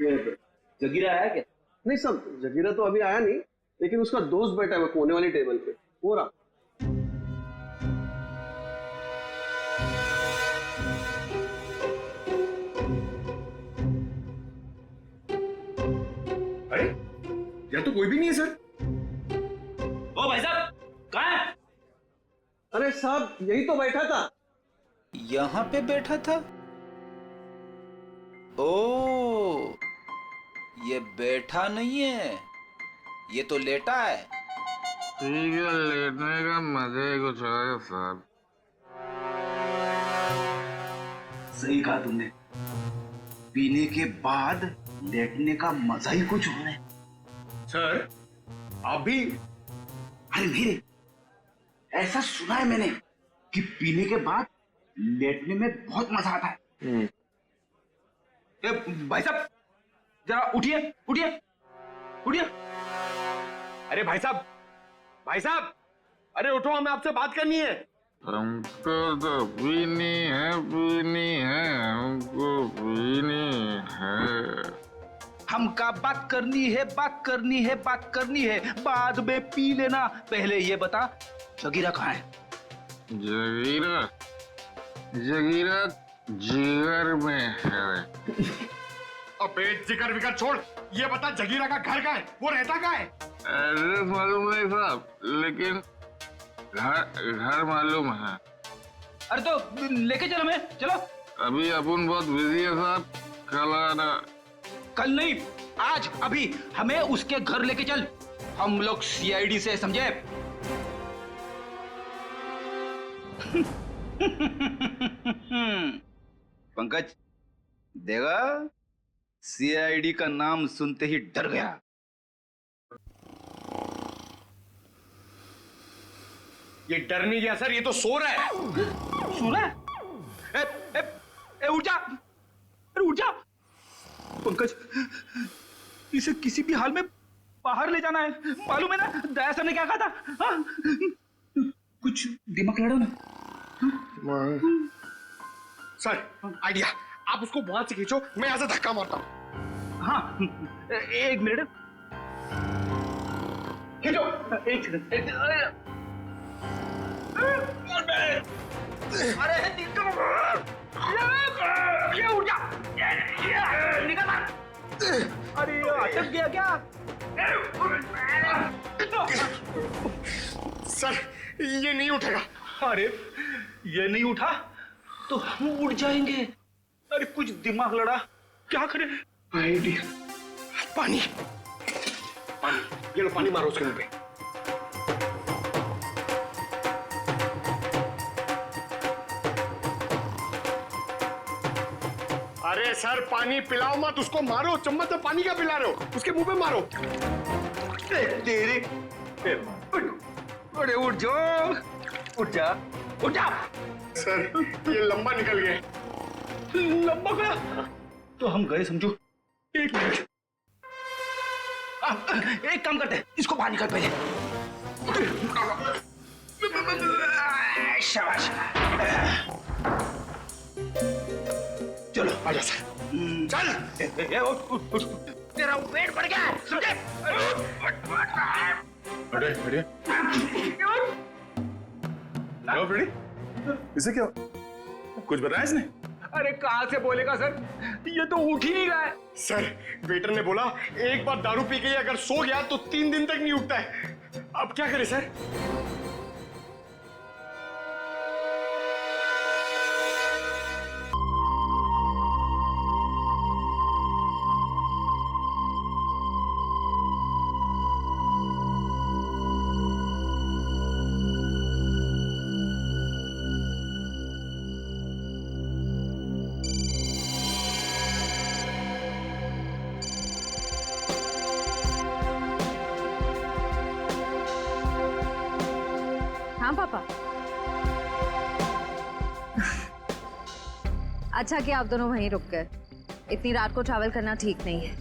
ये जगीरा आया क्या? नहीं सब, जगीरा तो अभी आया नहीं, लेकिन उसका दोस्त बैठा है कोने वाली टेबल पे, हो रहा। अरे यहाँ तो कोई भी नहीं है सर। ओ भाई साहब, कहाँ है? अरे साहब यही तो बैठा था। यहाँ पे बैठा था? ओ, ये बैठा नहीं है, ये तो लेटा है। ठीक है, लेटने का मजा ही कुछ है साहब। सही कहा तुमने, पीने के बाद लेटने का मजा ही कुछ और है। सर आप भी? अरे नहीं रे, ऐसा सुना है मैंने कि पीने के बाद लेटने में बहुत मजा आता है। ए, भाई साहब जरा उठिए उठिए उठिए। अरे भाई साहब, भाई साहब, अरे उठो, हमें आपसे बात करनी है। हमको तो पीनी है, हमको पीनी है। हमका बात करनी है, बात करनी है, बात करनी है, बाद में पी लेना। पहले ये बता, जगीरा कहाँ है? जगीरा, जगीरा जिगर में है। अबे जिगर विगर छोड़, ये बता जगीरा का घर कहाँ है, वो रहता कहाँ है? एड्रेस मालूम नहीं साहब, लेकिन घर मालूम है। अरे तो लेके चलो, मैं चलो। अभी अपन बहुत बिजी है साहब, कल आना। कल नहीं, आज, अभी हमें उसके घर लेके चल। हम लोग सीआईडी से, समझे? पंकज देगा, सीआईडी का नाम सुनते ही डर गया। ये डर नहीं गया सर, ये तो सो रहा है। सो रहा है? ए, उठ जा, अरे उठ जा। पंकज, इसे किसी भी हाल में बाहर ले जाना है, मालूम है ना दया सर ने क्या कहा था? हाँ? कुछ दिमाग लड़ा ना। सर आइडिया, आप उसको वहां से खींचो, मैं यहां से धक्का मारता हूं। हाँ, एक मिनट, खींचो, एक सेकंड। अरे निकल, ये उठ जा, निकल मत। अरे अटक गया क्या? सर ये नहीं उठेगा। अरे ये नहीं उठा तो हम उठ जाएंगे। अरे कुछ दिमाग लड़ा, क्या करें? आइडिया, पानी, पानी, ये लो पानी मारो उसके मुंह पे। अरे सर पानी पिलाओ मत उसको, मारो, चम्मच में पानी का पिला रहे हो, उसके मुंह पे मारो। तेरे, अरे उठ जाओ, उठ जा, उठ जा। सर ये लंबा निकल गया। लंबा गया तो हम गए समझो। एक मिनट, एक काम करते हैं, इसको बाहर निकाल पहले। शाबाश, चलो आजा सर, चल। उठ, तेरा वेट बढ़ गया, समझे? अरे अरे फ्रेडी, इसे क्या कुछ बताया इसने? अरे कहाँ से बोलेगा सर, ये तो उठ ही नहीं रहा है। सर वेटर ने बोला एक बार दारू पी के अगर सो गया तो 3 दिन तक नहीं उठता है। अब क्या करें सर? हाँ पापा। अच्छा कि आप दोनों वहीं रुक गए, इतनी रात को ट्रैवल करना ठीक नहीं है।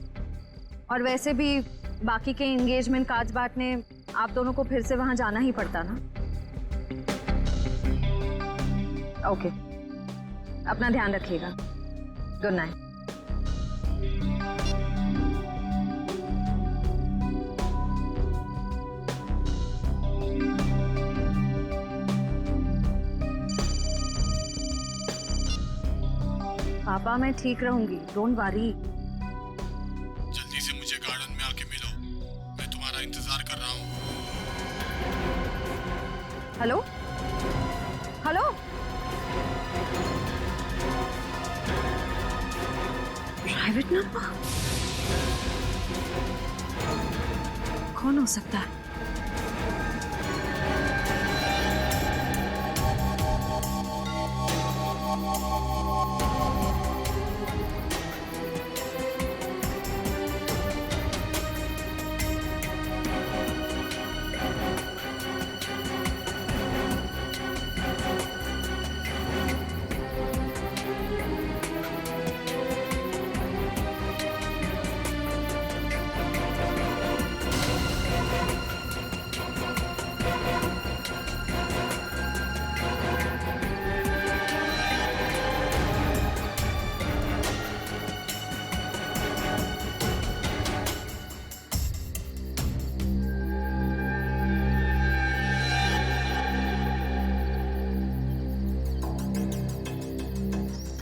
और वैसे भी बाकी के एंगेजमेंट कार्ड्स बांटने आप दोनों को फिर से वहां जाना ही पड़ता ना। ओके, अपना ध्यान रखिएगा। Good night. पापा मैं ठीक रहूंगी, डोंट वरी। जल्दी से मुझे गार्डन में आके मिलो, मैं तुम्हारा इंतजार कर रहा हूँ। हेलो हेलो, प्राइवेट नंबर, कौन हो सकता है?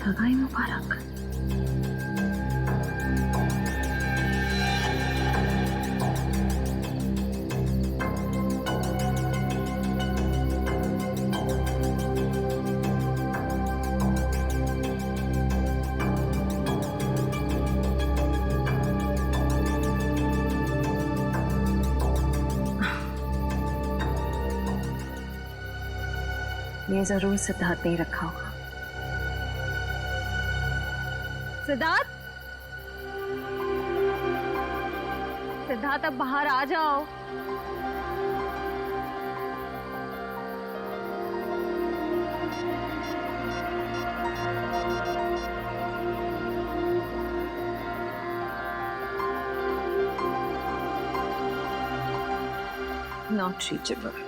सगाई मुबारक। ये जरूर सिद्धार्थ ने ही रखा होगा। सिद्धार्थ, सिद्धार्थ अब बाहर आ जाओ। Not reachable.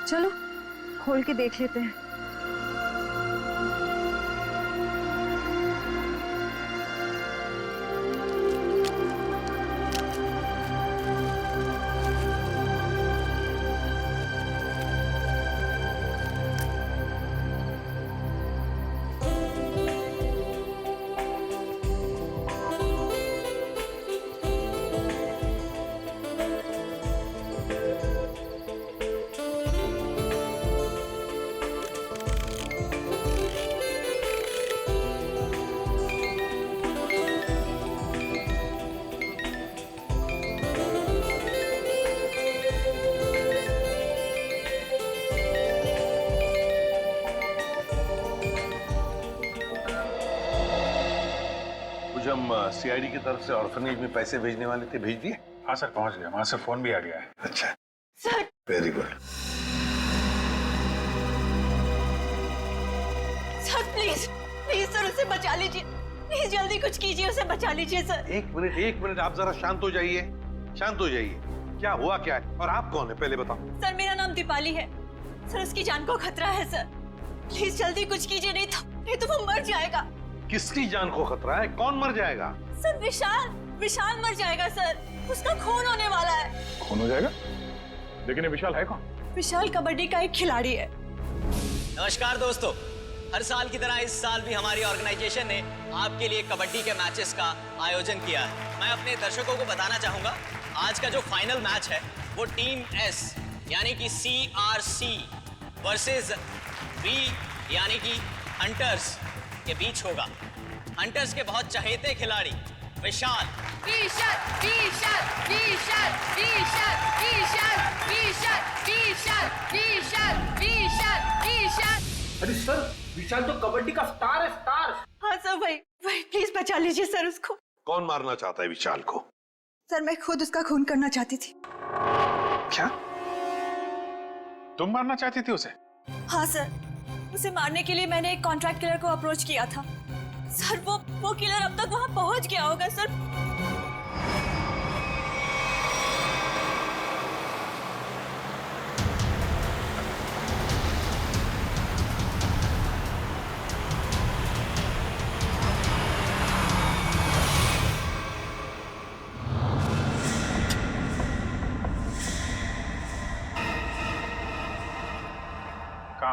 चलो खोल के देख लेते हैं। हम सीआईडी की तरफ से ऑर्फनेज में पैसे भेजने वाले थे, भेज दिए? हाँ सर, पहुंच गया, वहां से फोन भी आ गया है। अच्छा sir, very good. Sir please please sir उसे बचा लीजिए, प्लीज जल्दी कुछ कीजिए, उसे बचा लीजिए सर। एक मिनट आप जरा शांत हो जाइए, शांत हो जाइए। क्या हुआ क्या है और आप कौन है पहले बताओ। सर मेरा नाम दीपाली है सर, उसकी जान को खतरा है सर, प्लीज जल्दी कुछ कीजिए, नहीं तो वो मर जाएगा। किसकी जान को खतरा है? कौन मर जाएगा? सर विशाल मर जाएगा सर, उसका खून होने वाला है। खून हो जाएगा? लेकिन ये विशाल है कौन? विशाल कबड्डी का एक खिलाड़ी है। नमस्कार दोस्तों, हर साल की तरह इस साल भी हमारी ऑर्गेनाइजेशन ने आपके लिए कबड्डी के मैचेस का आयोजन किया है। मैं अपने दर्शकों को बताना चाहूंगा, आज का जो फाइनल मैच है वो टीम एस यानी कि CRC वर्सेस V यानी कि हंटर्स के बीच होगा। हंटर्स के बहुत चहेते खिलाड़ी विशाल अरे सर, विशाल तो कबड्डी का स्टार है, स्टार। हाँ सर, वही प्लीज बचा लीजिए सर उसको। कौन मारना चाहता है विशाल को? सर मैं खुद उसका खून करना चाहती थी। क्या तुम मारना चाहती थी उसे? हाँ सर, उसे मारने के लिए मैंने एक कॉन्ट्रैक्ट किलर को अप्रोच किया था सर। वो किलर अब तक वहां पहुंच गया होगा सर। कहाँ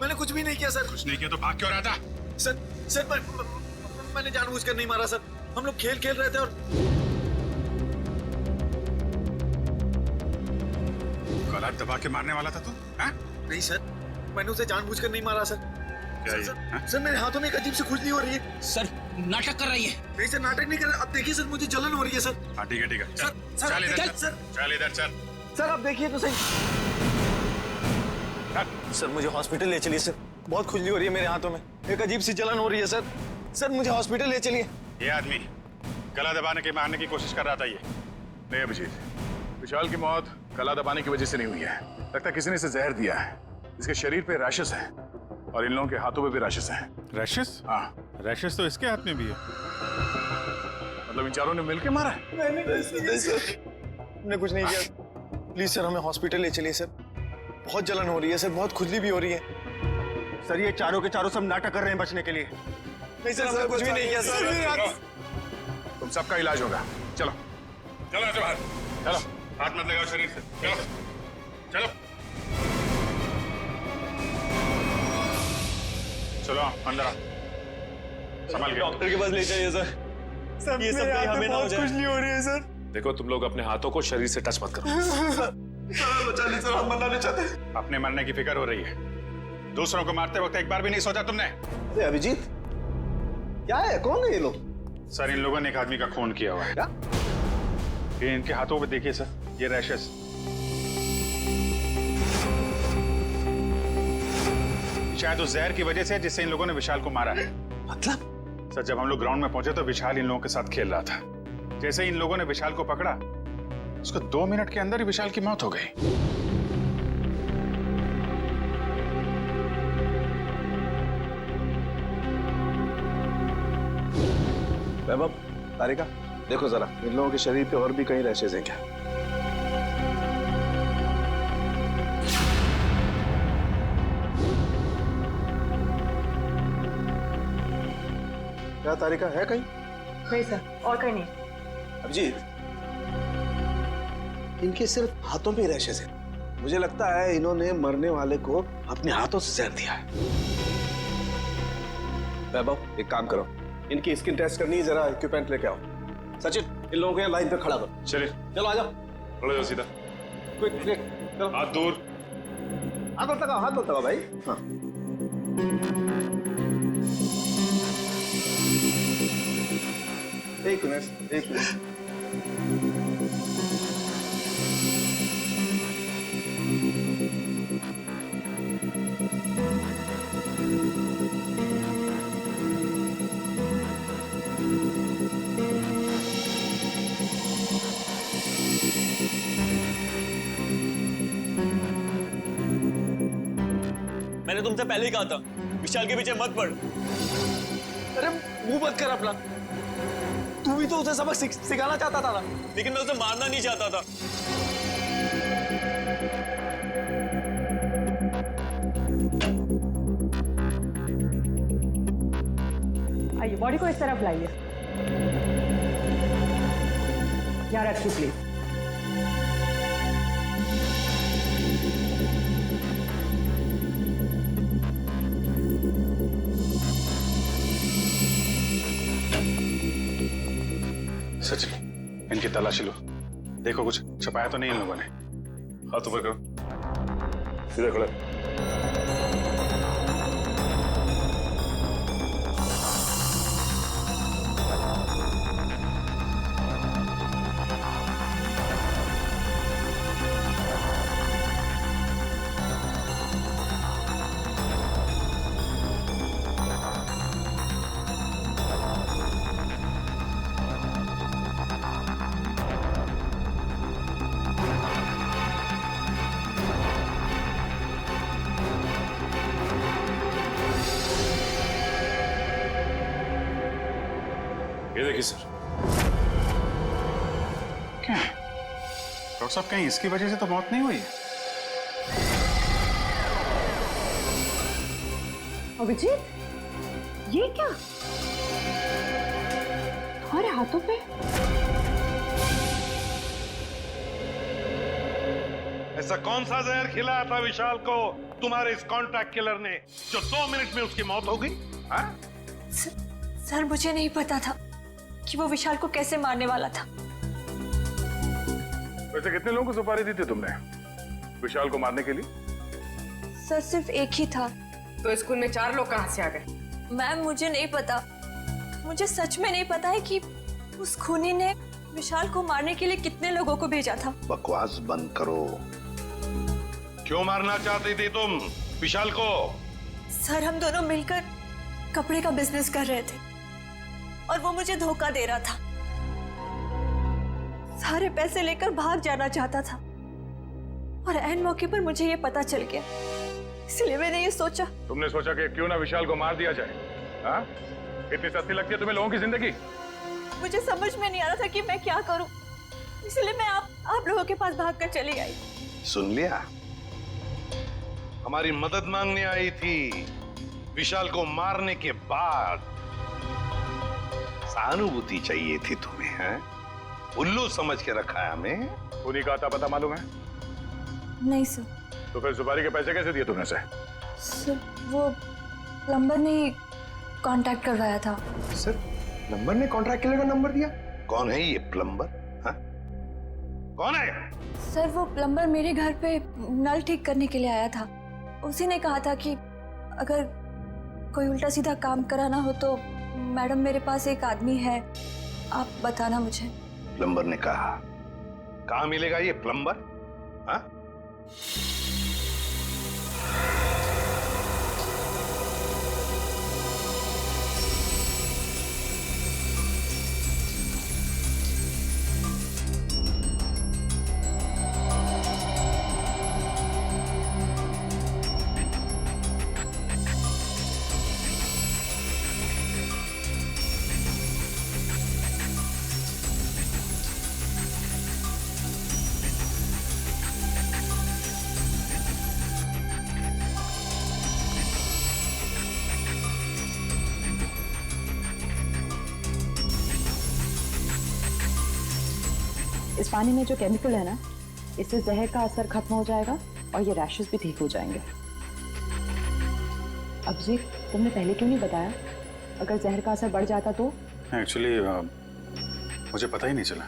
मैंने कुछ भी नहीं किया सर। कुछ नहीं किया तो भाग क्यों रहा था? सर मैंने जानबूझकर नहीं मारा सर। हम लोग खेल खेल रहे थे और गला दबा के मारने वाला था तू? नहीं सर, मैंने उसे जानबूझकर नहीं मारा सर। क्या ये? सर मेरे हाथों में एक अजीब सी खुजली हो रही है। सर नाटक कर रही है। नहीं सर, नाटक नहीं कर रहा। अब देखिए सर, मुझे जलन हो रही है सर। हाँ ठीक है ठीक है। चल चल इधर सर। चल इधर चल। सर आप देखिए तो सही। सर मुझे हॉस्पिटल ले चलिए सर, बहुत खुजली हो रही है मेरे हाथों में, एक अजीब सी जलन हो रही है सर। सर मुझे हॉस्पिटल ले चलिए। ये आदमी गला दबाने के मारने की कोशिश कर रहा था। ये नहीं अभिजीत, विशाल की मौत गला दबाने की वजह से नहीं हुई है। लगता है किसी ने इसे जहर दिया है। इसके शरीर पे रैशेस हैं और इन लोगों के हाथों पे भी रैशेस हैं। रैशेस? हाँ, रैशेस तो इसके हाथ में भी है। मतलब इन चारों ने मिलकर मारा है? नहीं सर, हमने कुछ नहीं किया। प्लीज सर हमें हॉस्पिटल ले चलिए सर, बहुत जलन हो रही है सर, बहुत खुजली भी हो रही है। सर ये चारों के चारों सब नाटक कर रहे हैं बचने के लिए। नहीं सर, हमने कुछ भी नहीं किया सर। तुम सबका इलाज होगा। चलो चलो ऐसे बाहर चलो, हाथ मत लगाओ शरीर से। चलो चलो चलो अंदर आओ, संभाल के। डॉक्टर के पास ले जाइए सर। ये सब कहीं हमें ना हो जाए। खुजली हो रही है सर। देखो तुम लोग अपने हाथों को शरीर से टच मत करो। बचा ली सर, हम मरना नहीं चाहते। अपने मरने की फिक्र हो रही है, दूसरों को मारते वक्त एक बार भी नहीं सोचा तुमने? अभिजीत क्या है, कौन है ये लोग? सर इन लोगों ने एक आदमी का खून किया हुआ है। ये इनके हाथों पे देखिए सर, ये रैशेस। शायद उस जहर की वजह से जिससे इन लोगों ने विशाल को मारा है। मतलब? सर जब हम लोग ग्राउंड में पहुंचे तो विशाल इन लोगों के साथ खेल रहा था। जैसे ही इन लोगों ने विशाल को पकड़ा, उसको 2 मिनट के अंदर ही विशाल की मौत हो गई। वैभव, तारिका देखो जरा, इन लोगों के शरीर पे और भी कहीं रैशेज हैं क्या? क्या तारिका है कहीं? नहीं सर, और कहीं नहीं। अभिजीत, इनके सिर्फ हाथों पे रैशेज हैं। मुझे लगता है इन्होंने मरने वाले को अपने हाथों से जहर दिया है। वैभव एक काम करो, इनकी स्किन टेस्ट करनी है, जरा इक्विपमेंट लेके आओ। सचिन इन लोगों को यहाँ लाइन पे खड़ा करो। चलिए चलो आ जाओ, खड़े जाओ सीधा। क्विक क्विक, चलो हाथ दूर। हाथ मत लगाओ, हाथ मत लगाओ भाई। हाँ एक मिनट। मैंने तुमसे पहले ही कहा था विशाल के पीछे मत पड़। अरे मुंह बंद कर अपना, तू भी तो उसे सबक सिखाना चाहता था ना। लेकिन मैं उसे मारना नहीं चाहता था। आइए, बॉडी को इस तरफ लाइए। यहाँ रखिए प्लीज। सचिन इनकी तलाशी लो, देखो कुछ छपाया तो नहीं इन लोगों ने। हाथ ऊपर करो, सीधे खड़े। ये देखिए सर। क्या डॉक्टर साहब, कहीं इसकी वजह से तो मौत नहीं हुई है? अभिजीत, ये क्या तुम्हारे हाथों पे? ऐसा कौन सा जहर खिलाया था विशाल को? तुम्हारे इस कॉन्ट्रैक्ट किलर ने जो 2 मिनट में उसकी मौत हो गई? हाँ? सर मुझे नहीं पता था कि वो विशाल को कैसे मारने वाला था। वैसे कितने लोगों को सुपारी दी थी तुमने विशाल को मारने के लिए? सर सिर्फ एक ही था। तो स्कूल में 4 लोग कहां से आ गए? मैम मुझे नहीं पता, मुझे सच में नहीं पता है कि उस खूनी ने विशाल को मारने के लिए कितने लोगों को भेजा था। बकवास बंद करो। क्यों मारना चाहती थी तुम विशाल को? सर हम दोनों मिलकर कपड़े का बिजनेस कर रहे थे और वो मुझे धोखा दे रहा था। सारे पैसे लेकर भाग जाना चाहता था और ऐन मौके पर मुझे ये पता चल गया, इसलिए मैंने ये सोचा। तुमने सोचा कि क्यों ना विशाल को मार दिया जाए? हाँ? इतनी सस्ती लगती है तुम्हें लोगों की जिंदगी? मुझे समझ में नहीं आ रहा था कि मैं क्या करूं, इसलिए मैं आप लोगों के पास भागकर चली आई। सुन लिया? हमारी मदद मांगने आई थी विशाल को मारने के बाद। सहानुभूति चाहिए थी तुम्हें, हैं? उल्लू समझ के रखा है हमें। उन्हीं का आता पता मालूम है? नहीं सर। तो फिर सुपारी के पैसे कैसे दिए तुमने? सर वो प्लम्बर ने कांटेक्ट करवाया था। सर प्लम्बर ने कॉन्ट्रैक्ट किलर का नंबर दिया? कौन है ये प्लम्बर? हाँ? कौन है? सर वो प्लम्बर मेरे घर पे नल ठीक करने के लिए आया था। उसी ने कहा था कि अगर कोई उल्टा सीधा काम कराना हो तो मैडम मेरे पास एक आदमी है, आप बताना मुझे। प्लम्बर ने कहा? कहाँ मिलेगा ये प्लम्बर? हाँ? इस पानी में जो केमिकल है ना, इससे जहर का असर खत्म हो जाएगा और ये रैशेस भी ठीक हो जाएंगे। अभिजीत, तुमने पहले क्यों नहीं बताया? अगर जहर का असर बढ़ जाता तो? एक्चुअली मुझे पता ही नहीं चला।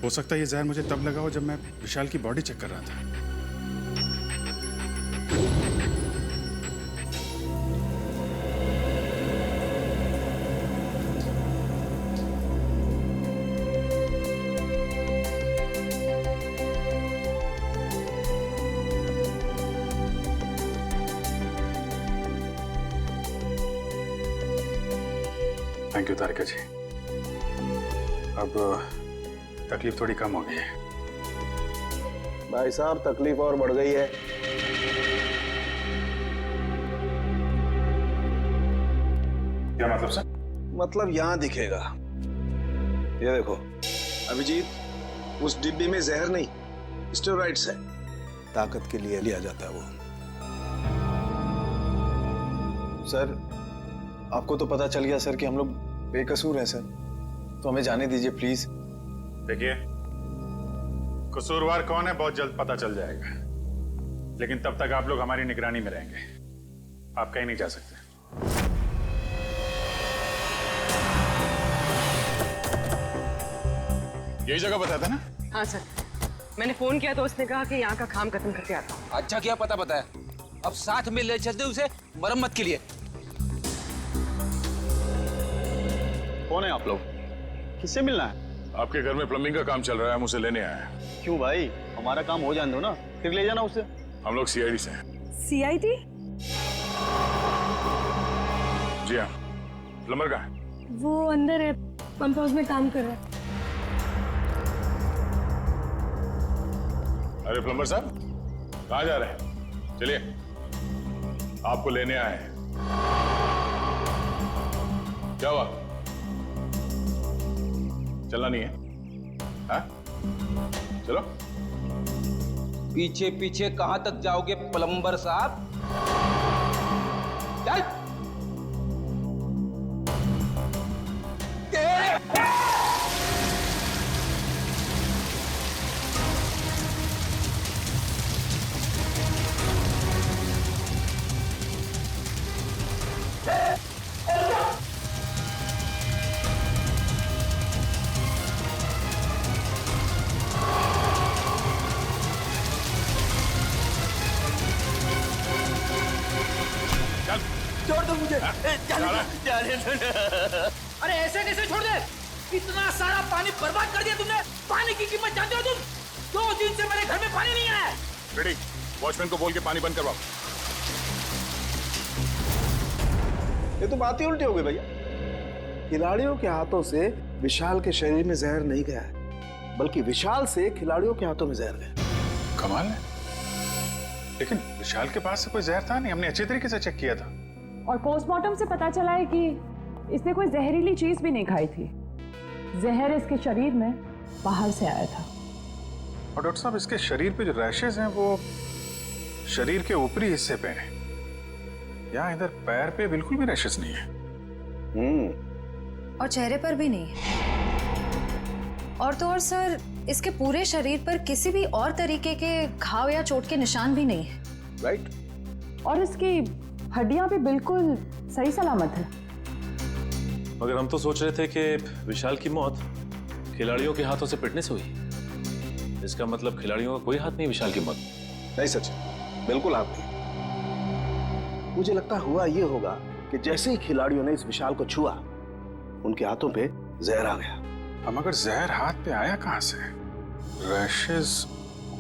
हो सकता है ये जहर मुझे तब लगा हो जब मैं विशाल की बॉडी चेक कर रहा था। थैंक यू तारिका जी। अब तकलीफ थोड़ी कम हो गई है। भाई साहब तकलीफ और बढ़ गई है। क्या मतलब सर? मतलब यहां दिखेगा। ये देखो अभिजीत, उस डिब्बी में जहर नहीं, स्टेरॉइड्स है। ताकत के लिए लिया जाता है वो। सर आपको तो पता चल गया सर कि हम लोग बेकसूर हैं सर, तो हमें जाने दीजिए प्लीज। देखिए, कसूरवार कौन है बहुत जल्द पता चल जाएगा, लेकिन तब तक आप लोग हमारी निगरानी में रहेंगे। आप कहीं नहीं जा सकते। यही जगह बताया था ना? हाँ सर, मैंने फोन किया तो उसने कहा कि यहाँ का काम खत्म करके आता हूँ। अच्छा किया पता बताया, अब साथ में ले चलते उसे मरम्मत के लिए। कौन है आप लोग? किससे मिलना है? आपके घर में प्लम्बिंग का काम चल रहा है, हम उसे लेने आए हैं। क्यों भाई, हमारा काम हो जाने दो ना, फिर ले जाना उसे। हम लोग सीआईडी से हैं। सीआईडी? जी हाँ। प्लम्बर कहाँ है? वो अंदर है, पंप हाउस में काम कर रहा है। अरे प्लम्बर साहब, कहाँ जा रहे हैं? चलिए, आपको लेने आए हैं। क्या हुआ? चलना नहीं है? हाँ? चलो। पीछे पीछे कहां तक जाओगे प्लम्बर साहब? चल। छोड़ दो मुझे, जाने दो। अरे ऐसे कैसे छोड़ दे? इतना सारा पानी बर्बाद कर दिया तुमने। पानी की कीमत जानते हो तुम? 2 दिन से मेरे घर में पानी नहीं आया। रेडी, वॉचमैन को बोल के पानी बंद करवाओ। ये तो बात ही उल्टी हो गई भैया। खिलाड़ियों के हाथों से विशाल के शरीर में जहर नहीं गया है, बल्कि विशाल से खिलाड़ियों के हाथों में जहर गया। कमाल है, लेकिन विशाल के पास से कोई जहर था नहीं, हमने अच्छे तरीके से चेक किया था। और पोस्टमार्टम से पता चला है कि इसने कोई जहरीली चीज भी नहीं खाई थी। जहर इसके शरीर में बाहर से आया था। और डॉक्टर साहब, इसके शरीर पे जो रैशेज हैं वो शरीर के ऊपरी हिस्से पे हैं। यहाँ इधर पैर पे बिल्कुल भी रैशेज नहीं है। और चेहरे पर भी नहीं है। और तो और सर, इसके पूरे शरीर पर किसी भी और तरीके के घाव या चोट के निशान भी नहीं है। राइट। और इसकी हड्डियां भी बिल्कुल सही सलामत है। मगर हम तो सोच रहे थे कि विशाल की मौत खिलाड़ियों के हाथों से पिटने से हुई। इसका मतलब खिलाड़ियों का कोई हाथ नहीं विशाल की मौत। नहीं सचिन, बिल्कुल हाथ नहीं। मुझे लगता हुआ ये होगा कि जैसे ही खिलाड़ियों ने इस विशाल को छुआ, उनके हाथों पे जहर आ गया। हम अगर जहर हाथ पे आया कहां से? रैशेज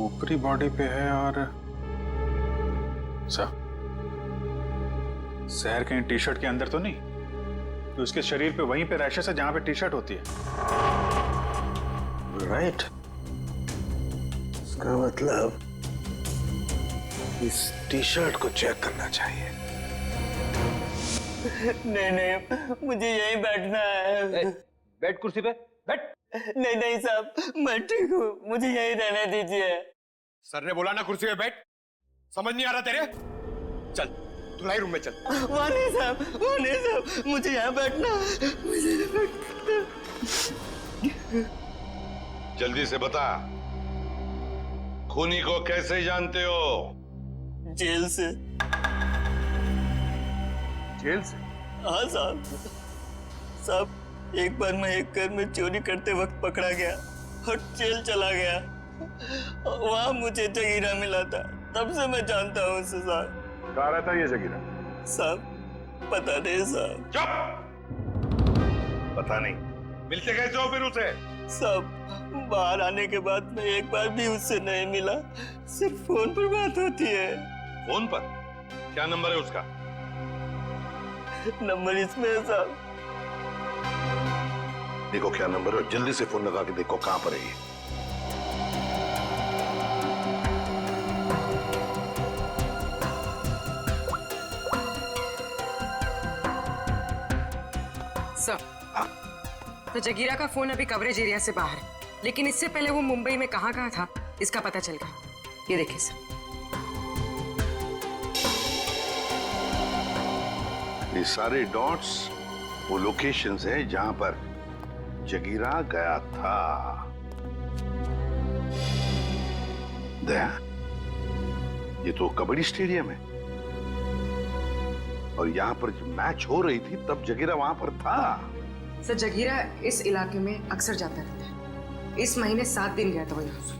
ऊपरी बॉडी पे है और जहर कहीं टी शर्ट के अंदर तो नहीं? तो उसके शरीर पे वहीं पे रैशेज है जहां पे टी शर्ट होती है। राइट। इसका मतलब इस टी शर्ट को चेक करना चाहिए। नहीं, मुझे यहीं बैठना है। बैठ कुर्सी पे, बैठ। नहीं साहब, मैं ठीक हूँ, मुझे यहीं रहने दीजिए। सर ने बोला ना कुर्सी पे बैठ। समझ नहीं आ रहा तेरे? चल धुलाई रूम में चल। वहाँ नहीं साहब, मुझे यहाँ बैठना है। मुझे बैठना। जल्दी से बता, खूनी को कैसे जानते हो? जेल से। जेल से? हाँ साहब, एक बार मैं एक घर में चोरी करते वक्त पकड़ा गया और जेल चला गया। वहाँ मुझे जगीरा मिला था, तब से मैं जानता हूँ उसे साहब। कहाँ रहता है ये जगीरा? साहब पता नहीं साहब। चुप! पता नहीं? मिलते कैसे हो फिर उसे? साहब बाहर आने के बाद मैं एक बार भी उससे नहीं मिला, सिर्फ फोन पर बात होती है। फोन पर? क्या नंबर है उसका? नंबर इसमें है साहब। देखो क्या नंबर है, जल्दी से फोन लगा के देखो कहां पर है ये। सर, तो जगीरा का फोन अभी कवरेज एरिया से बाहर है, लेकिन इससे पहले वो मुंबई में कहाँ था इसका पता चल गया। ये देखिए सर। ये सारे डॉट्स वो लोकेशंस है जहां पर जगीरा गया था। दया, ये तो कबड्डी स्टेडियम है और यहाँ पर जब मैच हो रही थी तब जगीरा वहां पर था। सर जगीरा इस इलाके में अक्सर जाता रहता है। इस महीने 7 दिन गया था वो यहाँ से।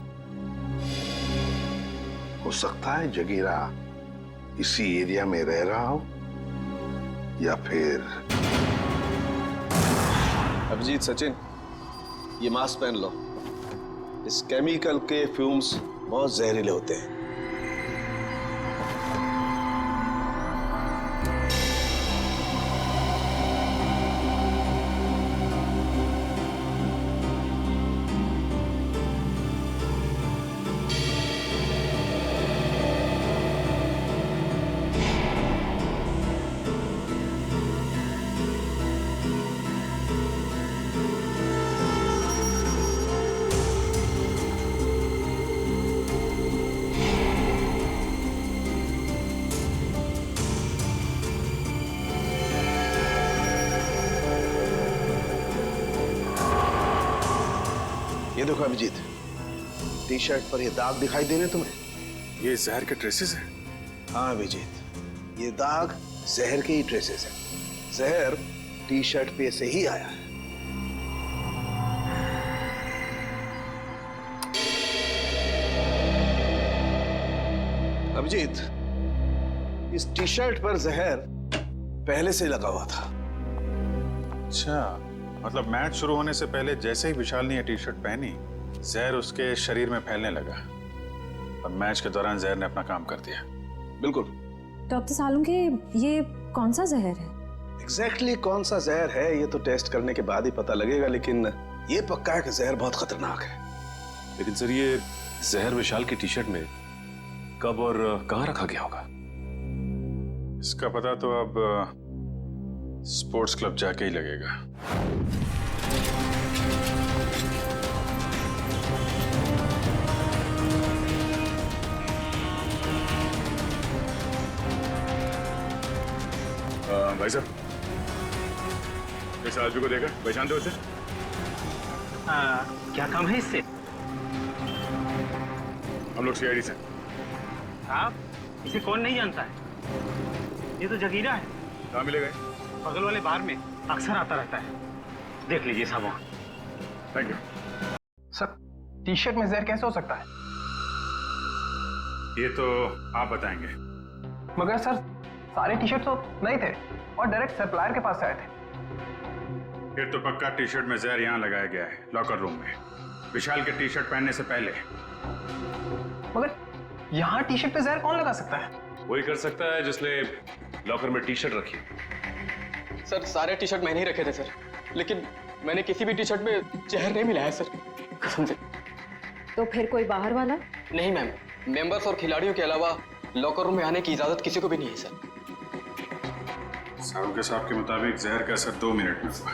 हो सकता है जगीरा इसी एरिया में रह रहा हो या फिर। अभिजीत, सचिन, ये मास्क पहन लो। इस केमिकल के फ्यूम्स बहुत जहरीले होते हैं। ये देखो अभिजीत, टी शर्ट पर ये दाग दिखाई दे रहे तुम्हें? ये जहर के ट्रेसेस हैं? हाँ अभिजीत, ये दाग जहर के ही ट्रेसेस हैं। जहर टी शर्ट पे से ही आया है। अभिजीत, इस टी शर्ट पर जहर पहले से लगा हुआ था। अच्छा, मतलब मैच शुरू होने से पहले जैसे ही विशाल ने ये टी शर्ट पहनी, जहर उसके शरीर में फैलने लगा और मैच के दौरान जहर ने अपना काम कर दिया। बिल्कुल। डॉक्टर सालुंखे, ये कौन सा जहर है? एग्जैक्टली कौन सा जहर है ये तो टेस्ट करने के बाद ही पता लगेगा, लेकिन ये पक्का है कि जहर बहुत खतरनाक है। लेकिन सर, ये जहर विशाल की टी शर्ट में कब और कहां रखा गया होगा? इसका पता तो अब स्पोर्ट्स क्लब जाके ही लगेगा। भाई साहब, इस आदमी को देखा, पहचानते हो उसे? क्या काम है इससे? हम लोग सीआईडी से। आप इसे कौन नहीं जानता है? ये तो जगीरा है। कहाँ मिलेगा? बगल वाले बार में अक्सर आता रहता है, देख लीजिए साहब वहाँ। Thank you sir. T shirt में जहर कैसे हो सकता है? ये तो आप बताएंगे। मगर सर, सारे टी शर्ट तो नहीं थे और डायरेक्ट सप्लायर के पास से आए थे। फिर तो पक्का टी शर्ट में जहर यहाँ लगाया गया है, लॉकर रूम में, विशाल के टी शर्ट पहनने से पहले। मगर यहाँ टी शर्ट पे जहर कौन लगा सकता है? वही कर सकता है जिसने लॉकर में टी शर्ट रखी। सर, सारे टी शर्ट मैंने ही रखे थे सर, लेकिन मैंने किसी भी टी शर्ट में जहर नहीं मिलाया सर, कसम से। तो फिर कोई बाहर वाला? नहीं मैम, मेंबर्स और खिलाड़ियों के अलावा लॉकर रूम में आने की इजाजत किसी को भी नहीं है सर। साहब के साहब के मुताबिक जहर का असर 2 मिनट में हुआ।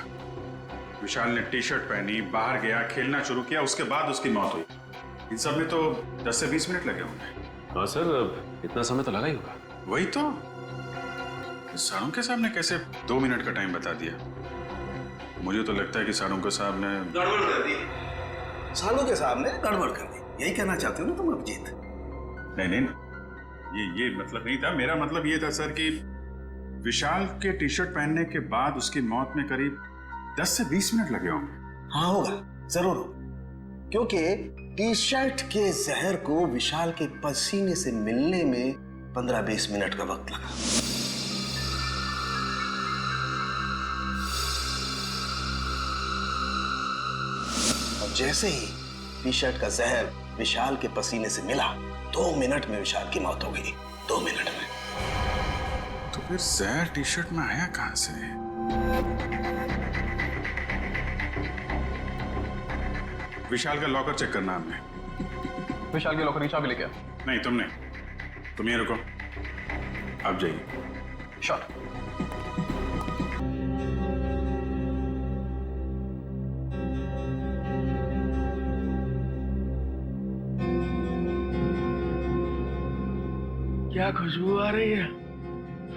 विशाल ने टी शर्ट पहनी, बाहर गया, खेलना शुरू किया, उसके बाद उसकी मौत हुई। इन सब में तो 10 से 20 मिनट लगे होंगे। हाँ सर, इतना समय तो लगा ही होगा। वही तो, सालुंखे साहब ने कैसे 2 मिनट का टाइम बता दिया? मुझे तो लगता है कि सालुंखे साहब ने गड़बड़ कर दी। सालुंखे साहब ने गड़बड़ कर दी, यही कहना चाहते हो ना तुम अभिजीत? नहीं, ये मतलब नहीं था। मेरा मतलब ये था सर कि विशाल के टी शर्ट पहनने के बाद उसकी मौत में करीब 10 से 20 मिनट लगे होंगे। हाँ होगा, जरूर होगा, क्योंकि टी शर्ट के जहर को विशाल के पसीने से मिलने में 15-20 मिनट का वक्त लगा। और जैसे ही टी शर्ट का जहर विशाल के पसीने से मिला, 2 मिनट में विशाल की मौत हो गई। 2 मिनट में। तो फिर जहर टी शर्ट में आया कहां से? विशाल का लॉकर चेक करना हमने। विशाल के लॉकर की चाबी लेके आ। नहीं, तुमने। तुम ये रुको, आप जाइए। श्योर। क्या खुशबू आ रही है?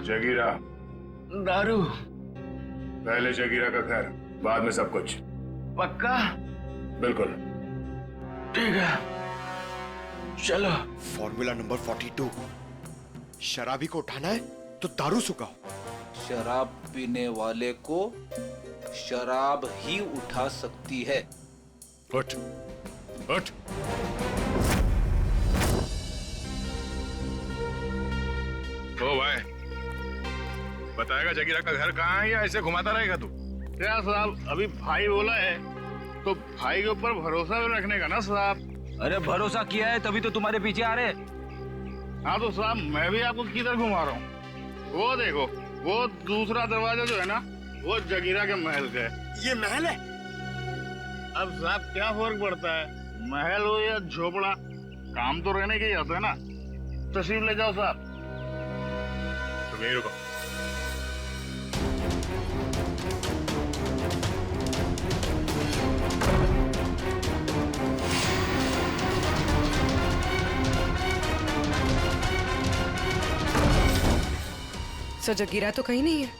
जगीरा। दारू। पहले जगीरा का घर, बाद में सब कुछ। पक्का? बिल्कुल। ठीक है, चलो। फॉर्मूला नंबर 42, शराबी को उठाना है तो दारू सुखाओ। शराब पीने वाले को शराब ही उठा सकती है। उठ, उठ। ओ भाई, बताएगा जगीरा का घर कहाँ है या ऐसे घुमाता रहेगा तू? क्या साहब, अभी भाई बोला है तो भाई के ऊपर भरोसा भी रखने का ना साहब। अरे भरोसा किया है तभी तो तुम्हारे पीछे आ रहे। हाँ तो साहब, मैं भी आपको किधर घुमा रहा हूँ? वो देखो, वो दूसरा दरवाजा जो है ना, वो जगीरा के महल का है। ये महल है? अब साहब क्या फर्क पड़ता है, महल हो या झोपड़ा, काम तो रहने के ही होता है ना। तशरीफ ले जाओ साहब। तुम यहीं रुको। सर, जगीरा तो कहीं नहीं है।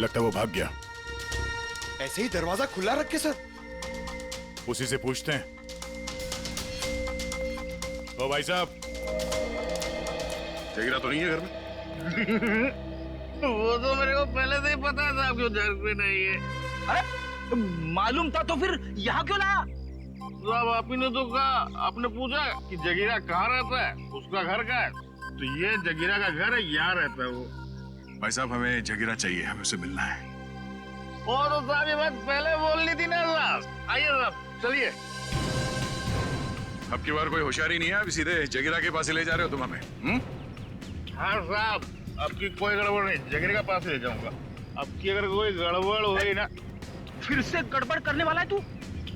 लगता है वो भाग गया। ऐसे ही दरवाजा खुला रख के सर? उसी से पूछते हैं। ओ भाई साहब, जगीरा तो नहीं है घर में? वो तो मेरे को पहले से ही पता था आपको घर पे नहीं है। अरे मालूम था तो फिर यहाँ क्यों लाया? साहब आप ही ने तो कहा, आपने पूछा कि जगीरा कहाँ रहता है, उसका घर कहाँ है, तो ये जगीरा का घर है, यहाँ रहता है वो। भाई साहब हमें जगीरा चाहिए, हमें उसे मिलना है। और तो साहब ये बात पहले बोलनी थी ना साहब। आइए साहब चलिए। अब की बार कोई होशियारी नहीं है, अभी सीधे जगीरा के पास ही ले जा रहे हो तुम हमें? हाँ साहब, अब की कोई गड़बड़ नहीं, जगीरा के पास ले जाऊंगा। अब की अगर कोई गड़बड़ हुई ना। फिर से गड़बड़ करने वाला है तू?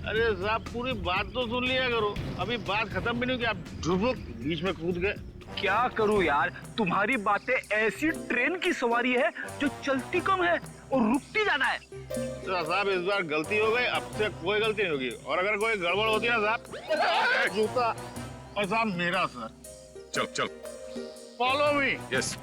अरे साहब पूरी बात तो सुन लिया करो, अभी बात खत्म भी नहीं हुई कि आप ढुबुक बीच में कूद गए। क्या करूं यार, तुम्हारी बातें ऐसी ट्रेन की सवारी है जो चलती कम है और रुकती ज्यादा है। तो साहब इस बार गलती हो गई, अब से कोई गलती नहीं होगी। और अगर कोई गड़बड़ होती है ना साहब, जूता और साहब मेरा सर। चल चल, फॉलो मी। यस।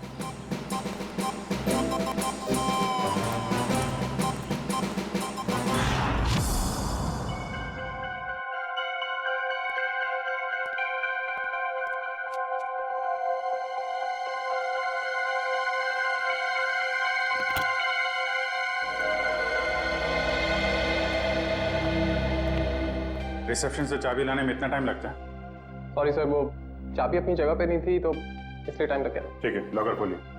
रिसेप्शन से चाबी लाने में इतना टाइम लगता है? सॉरी सर, वो चाबी अपनी जगह पे नहीं थी तो इसलिए टाइम लग गया। ठीक है, लॉकर खोलिए।